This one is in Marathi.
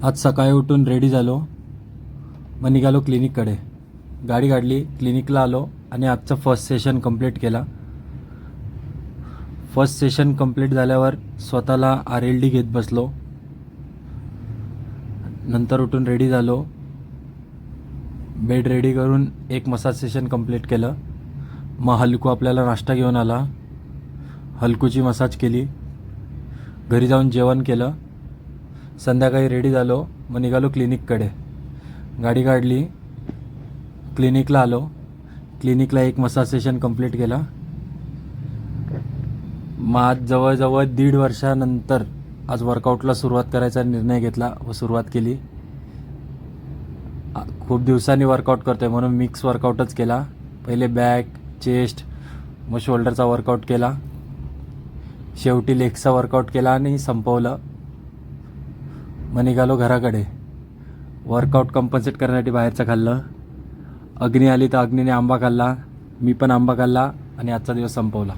आज सकाळी उठून रेडी झालो, मग निघालो क्लिनिककडे. गाडी काढली, क्लिनिकला आलो आणि आजचं फर्स्ट सेशन कंप्लीट केला. फर्स्ट सेशन कंप्लीट झाल्यावर स्वतःला RLD घेत बसलो. नंतर उठून रेडी झालो, बेड रेडी करून एक मसाज सेशन कंप्लीट केलं. मग हलकू आपल्याला नाश्ता घेऊन आला, हलकूची मसाज केली. घरी जाऊन जेवण केलं. संध्याकाळी रेडी झालो, मग निघालो क्लिनिककडे. गाडी काढली, क्लिनिकला आलो. क्लिनिकला एक मसाज सेशन कंप्लीट केला. मग आज जवळजवळ 1.5 वर्षानंतर आज वर्कआउटला सुरुवात करायचा निर्णय घेतला व सुरुवात केली. खूप दिवसांनी वर्कआउट करतो आहे म्हणून मिक्स वर्कआउटच केला. पहिले बॅक, चेस्ट, मग शोल्डरचा वर्कआउट केला. शेवटी लेगचा वर्कआउट केला आणि संपवलं. मग निघालो घराकडे. वर्कआउट कंपन्सेट करण्यासाठी बाहेरचं खाल्लं. अग्नी आली तर अग्नीने आंबा खाल्ला, मी पण आंबा खाल्ला आणि आजचा दिवस संपवला.